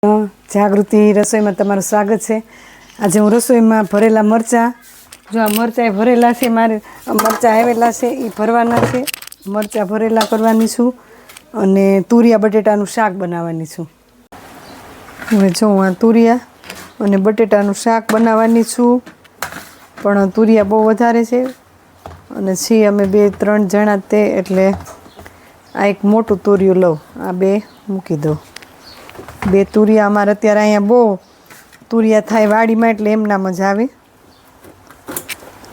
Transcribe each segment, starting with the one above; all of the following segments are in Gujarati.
જાગૃતિ રસોઈમાં તમારું સ્વાગત છે। આજે હું રસોઈમાં ભરેલા મરચાં, જો આ મરચાં ભરેલા છે, મારે મરચાં આવેલા છે એ ભરવાના છે। મરચાં ભરેલા કરવાની છું અને તુરિયા બટેટાનું શાક બનાવવાની છું। હવે જો હું આ તુરિયા અને બટેટાનું શાક બનાવવાની છું, પણ તુરિયા બહુ વધારે છે અને છીએ અમે 2-3 જણા તે, એટલે આ એક મોટું તુરિયું લઉં, આ 2 મૂકી દો। 2 તુરિયા અમારે અત્યારે અહીંયા બહુ તુરિયા થાય વાડીમાં, એટલે એમના મજા આવે।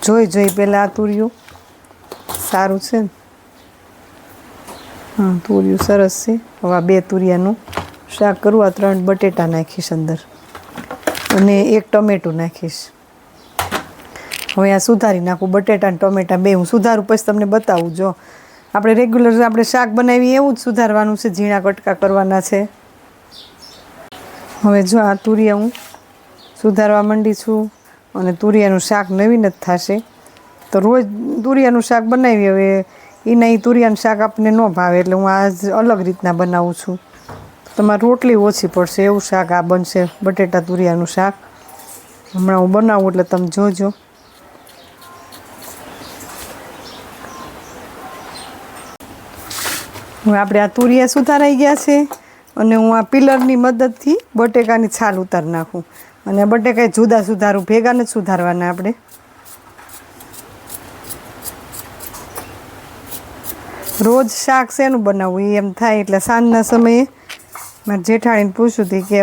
જોઈ પહેલાં આ તુરિયું સારું છે ને, હા તુરિયું સરસ છે। હવે આ 2 તુરિયાનું શાક કરું, આ 3 બટેટા નાખીશ અંદર અને 1 ટમેટું નાખીશ। હવે આ સુધારી નાખું, બટેટા અને ટમેટા 2 હું સુધારું, પછી તમને બતાવું। જો આપણે રેગ્યુલર આપણે શાક બનાવીએ એવું જ સુધારવાનું છે, ઝીણા કટકા કરવાના છે। હવે જો આ તુરિયા હું સુધારવા માંડી છું અને તુરિયાનું શાક નવીન જ થશે, તો રોજ તુરિયાનું શાક બનાવી, હવે એના એ તુરિયાનું શાક આપણને ન ભાવે, એટલે હું આજ અલગ રીતના બનાવું છું। તમારે રોટલી ઓછી પડશે એવું શાક આ બનશે, બટેટા તુરિયાનું શાક। હમણાં હું બનાવું એટલે તમે જોજો। હવે આપણે આ તુરિયા સુધારાઈ ગયા છે અને હું આ પિલરની મદદથી બટેકાની છાલ ઉતારી નાખું, અને બટેકા જુદા સુધારું, ભેગા નથી સુધારવાના આપણે। રોજ શાક શેનું બનાવવું એ એમ થાય, એટલે સાંજના સમયે મારા જેઠાણીને પૂછ્યું હતી કે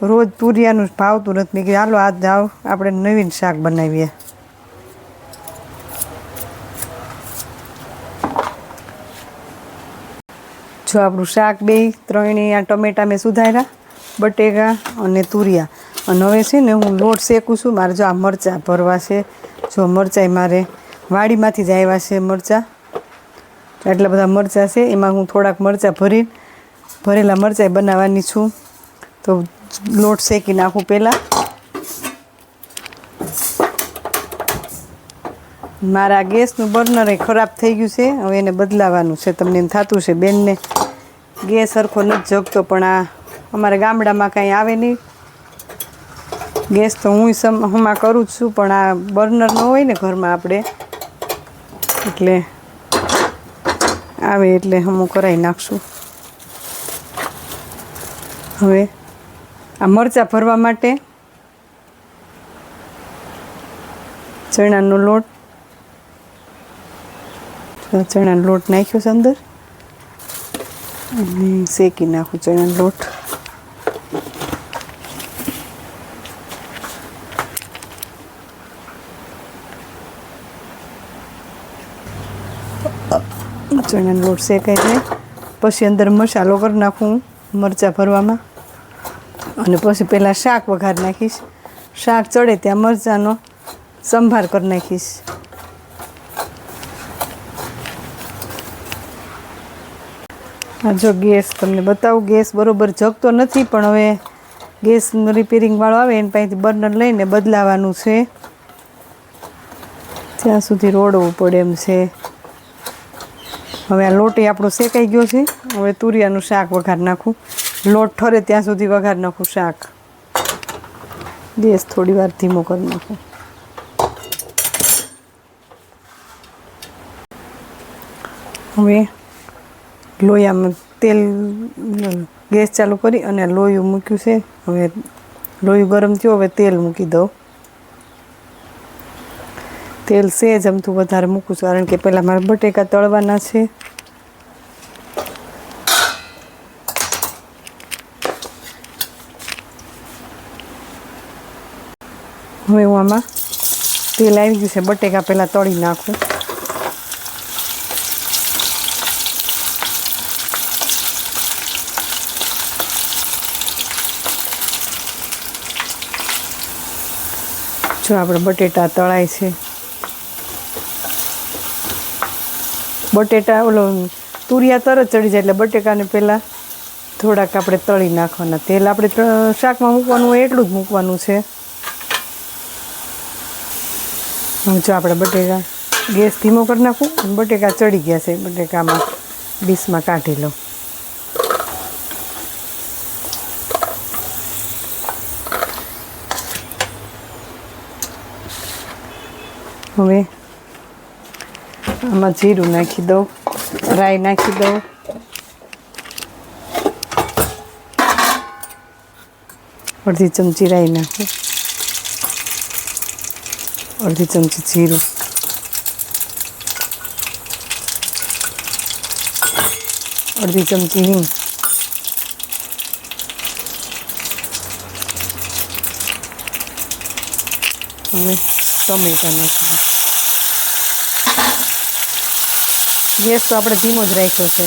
રોજ તુરિયાનું ભાવતું નથી, મેં કીધું હાલો આજ જાઓ આપણે નવીન શાક બનાવીએ। જો આપણું શાક 2-3 આ ટમેટા મેં સુધાર્યા, બટેકા અને તુરિયા, અને હવે છે ને હું લોટ શેકું છું। મારે જો આ મરચાં ભરવા છે, જો મરચાં મારે વાડીમાંથી જ આવ્યા છે મરચાં, એટલા બધા મરચાં છે, એમાં હું થોડાક મરચાં ભરેલા મરચાં બનાવવાની છું। તો લોટ શેકી નાખું પહેલાં। મારા ગેસનું બર્નર એ ખરાબ થઈ ગયું છે, હવે એને બદલાવાનું છે। તમને એમ થતું છે બેનને ગેસ સરખો નથી જગતો, પણ આ અમારે ગામડામાં કાંઈ આવે નહીં ગેસ, તો હું હમણાં કરું જ છું, પણ આ બર્નર ન હોય ને ઘરમાં આપણે, એટલે આવે એટલે હું કરાવી નાખશું। હવે આ મરચાં ભરવા માટે ચણાનો લોટ, ચણાનો લોટ નાખ્યો છે અંદર અને શેકી નાખું ચણાનો લોટ। ચણાનો લોટ શેકાઈ જાય પછી અંદર મસાલો કરી નાખું મરચાં ભરવામાં, અને પછી પહેલાં શાક વઘાર નાખીશ। શાક ચડે ત્યાં મરચાંનો સંભાર કરી નાખીશ। આ જો ગેસ તમને બતાવું, ગેસ બરાબર જગતો નથી, પણ હવે ગેસ રિપેરિંગવાળો આવે એની પાસેથી બર્નર લઈને બદલાવાનું છે, ત્યાં સુધી રોડવું પડે એમ છે। હવે આ લોટ આપણો શેકાઈ ગયો છે, હવે તુરિયાનું શાક વઘાર નાખું, લોટ ઠરે ત્યાં સુધી વઘાર નાખું શાક। ગેસ થોડી વાર ધીમો કરી નાખું। હવે લોયામાં તેલ, ગેસ ચાલુ કરી અને લોયું મૂક્યું છે। હવે લોયું ગરમ થયું, હવે તેલ મૂકી દઉં। તેલ સહેજ અમથું વધારે મૂકું છું, કારણ કે પહેલાં મારે બટેકા તળવાના છે। હવે હું આમાં તેલ આવી ગયું છે, બટેકા પહેલાં તળી નાખું। જો આપણે બટેટા તળાય છે, બટેટા તુરિયા તરત ચડી જાય, એટલે બટેકાને પહેલાં થોડાક આપણે તળી નાખવાના। તેલ આપણે શાકમાં મૂકવાનું હોય એટલું જ મૂકવાનું છે। જો આપણે બટેકા ગેસ ધીમો કરી નાખું, બટેકા ચડી ગયા છે, બટેકામાં ડીશમાં કાઢી લઉં। હવે આમાં જીરું નાખી દઉં, રાઈ નાખી દઉં, અડધી ચમચી રાઈ નાખું, અડધી ચમચી જીરું, અડધી ચમચી હિંગ, હવે ટમેટા નાખી દઉં. ગેસ તો આપણે ધીમો જ રાખ્યો છે.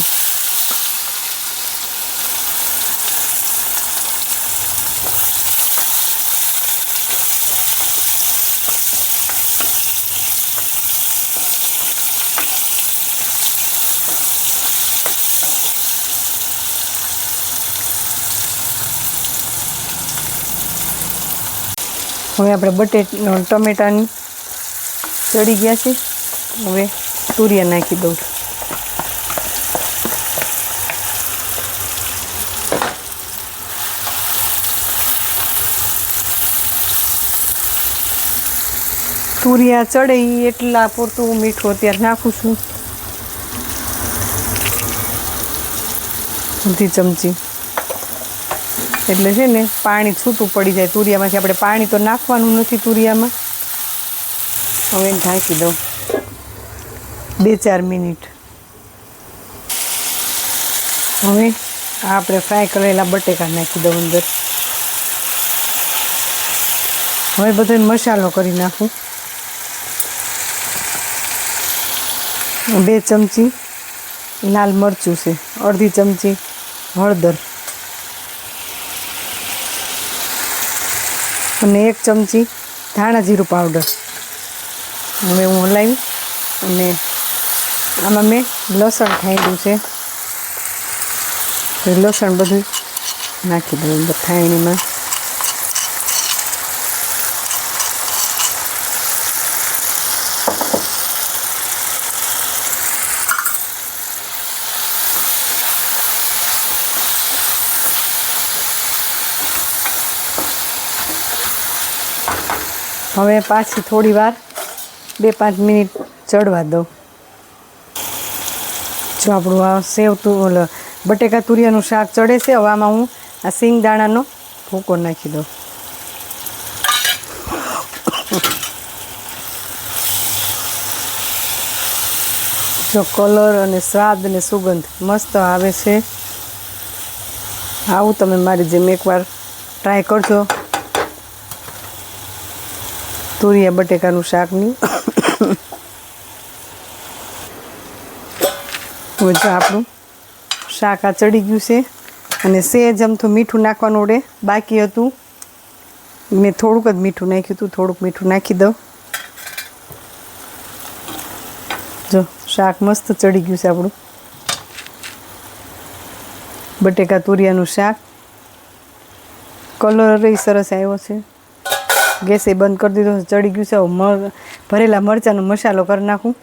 હવે આપણે ટમેટાની ચડી ગયા છે. હવે તુરિયા નાખી દઉં. તુરિયા ચડે એટલા પૂરતું મીઠું અત્યારે નાખું છું, અડધી ચમચી. એટલે છે ને પાણી છૂટું પડી જાય તુરિયામાંથી. આપણે પાણી તો નાખવાનું નથી તુરિયામાં. હવે ઢાંકી દઉં 2-4 મિનિટ. હવે આપણે ફ્રાય કરેલા બટેકા નાખી દઉં અંદર. હવે બધો મસાલો કરી નાખું. 2 ચમચી લાલ મરચું છે, અડધી ચમચી હળદર અને 1 ચમચી ધાણા જીરું પાવડર. હવે હું હલાવી અને આમાં મેં લસણ ખાંડ્યું છે, લસણ બધું નાખી દઉં અંદર ખાયણીમાં. હવે પાછી થોડી વાર 2-5 મિનિટ ચડવા દઉં. જો આપણું આ બટેકા તુરિયાનું શાક ચડે છે. હવે આમાં હું આ સિંગદાણાનો ભૂકો નાખી દઉં. જો કલર અને સ્વાદ અને સુગંધ મસ્ત આવે છે. આવું તમે મારી જેમ એકવાર ટ્રાય કરજો તુરિયા બટેકાનું શાકની. હવે જો આપણું શાક આ ચડી ગયું છે અને સહેજ અમથું મીઠું નાખવાનું વડે બાકી હતું. મેં થોડુંક જ મીઠું નાખ્યું હતું, થોડુંક મીઠું નાખી દઉં. જો શાક મસ્ત ચડી ગયું છે આપણું બટેકા તુરિયાનું શાક. કલર સરસ આવ્યો છે. ગેસે બંધ કરી દીધો, ચડી ગયું છે. હવે ભરેલા મરચાંનો મસાલો કરી નાખું.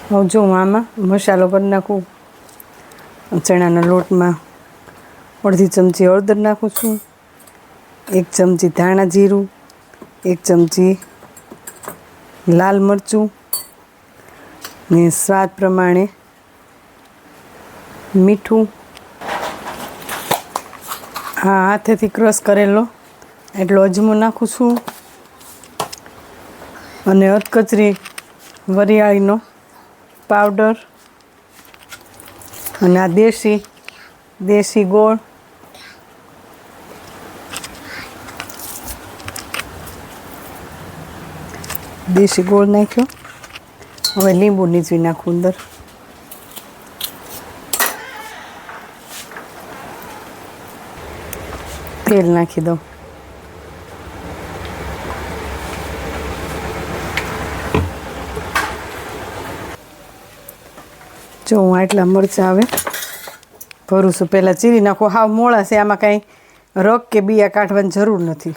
હવે જો હું આમાં મસાલો કરી નાખું. ચણાના લોટમાં અડધી ચમચી હળદર નાખું છું, 1 ચમચી ધાણા જીરું, 1 ચમચી લાલ મરચું ને સ્વાદ પ્રમાણે મીઠું. હા, હાથેથી ક્રશ કરેલો એટલો અજમો નાખું છું અને અધકચરી વરિયાળીનો પાવડર અને આ દેશી ગોળ, દેશી ગોળ નાખ્યો. હવે લીંબુ નીચવી નાખું અંદર. તેલ નાખી દઉં. જો હું આટલા મરચાં હવે ભરું છું. પહેલાં ચીરી નાખો. હાવ મોળા છે, આમાં કાંઈ રગ કે બિયા કાઢવાની જરૂર નથી.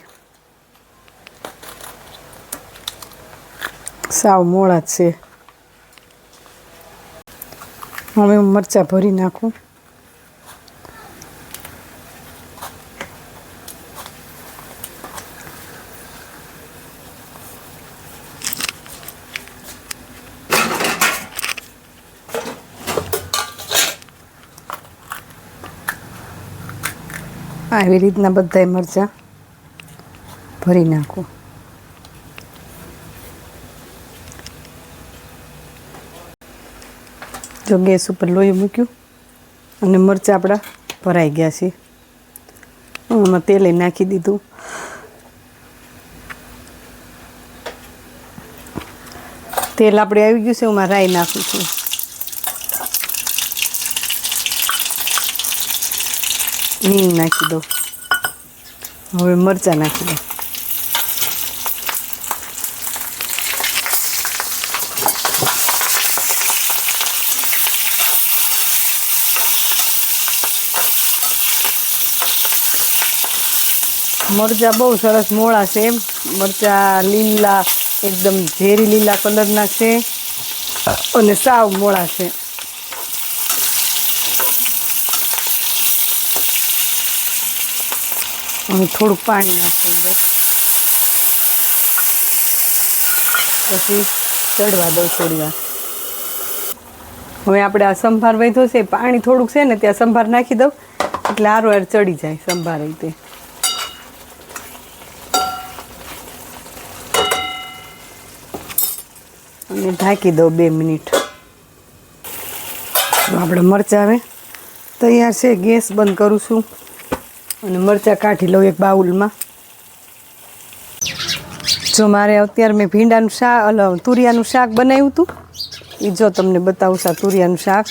સાવ મોળા જ છે. હવે હું મરચાં ભરી નાખું. આવી રીતના બધાય મરચાં ભરી નાખું. જો ગેસ ઉપર લોહી મૂક્યું અને મરચાં આપણા ભરાઈ ગયા છે. આમાં તેલે નાખી દીધું. તેલ આપણે આવી ગયું છે, હું રાઈ નાખું છું. હિંગ નાખી દો. હવે મરચાં નાખી દો. મરચાં બહુ સરસ મોળા છે. મરચાં લીલા, એકદમ ઝેરી લીલા કલરના છે અને સાવ મોળા છે. અને થોડુંક પાણી નાખી દઉં, પછી ચડવા દઉં થોડી વાર. હવે આપણે આ સંભાર વધ્યો છે, પાણી થોડુંક છે ને ત્યાં સંભાર નાખી દઉં એટલે હારો ચડી જાય સંભાર રીતે. અને ઢાંકી દઉં 2 મિનિટ. આપણે મરચાં હવે તૈયાર છે. ગેસ બંધ કરું છું અને મરચાં કાઢી લઉં એક બાઉલમાં. જો મારે અત્યારે મેં ભીંડાનું શાક, તુરિયાનું શાક બનાવ્યું હતું. એ જો તમને બતાવું છું. તુરિયાનું શાક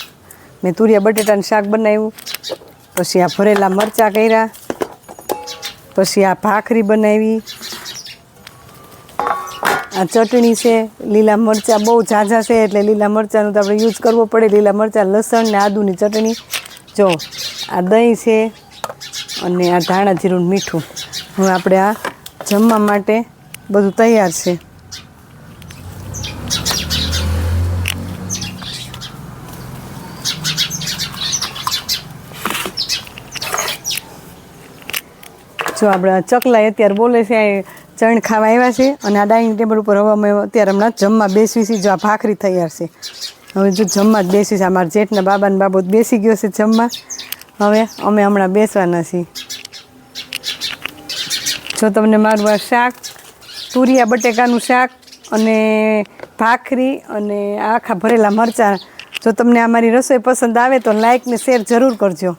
મેં તુરિયા બટેટાનું શાક બનાવ્યું. પછી આ ભરેલા મરચાં કર્યા. પછી આ ભાખરી બનાવી. આ ચટણી છે. લીલા મરચાં બહુ ઝાઝા છે એટલે લીલા મરચાંનું તો આપણે યુઝ કરવો પડે. લીલા મરચાં, લસણ ને આદુની ચટણી. જો આ દહીં છે અને આ ધાણા જીરું મીઠું. હવે આપણે આ જમવા માટે બધું તૈયાર છે. જો આપણે ચકલા અત્યારે બોલે છે, ચણ ખાવા આવ્યા છે અને આ ડાઇનિંગ ટેબલ ઉપર હવે અમે અત્યારે હમણાં જમવા બેસવી છે. જો આ ભાખરી તૈયાર છે. હવે જો જમવા જ બેસી છે. અમારા જેઠના બાબાને બાબો બેસી ગયો છે જમવા. હવે અમે હમણાં બેસવાના છીએ. જો તમને મારું આ શાક, તુરિયા બટેકાનું શાક અને ભાખરી અને આખા ભરેલા મરચાં, જો તમને આ મારી રસોઈ પસંદ આવે તો લાઈક ને શેર જરૂર કરજો.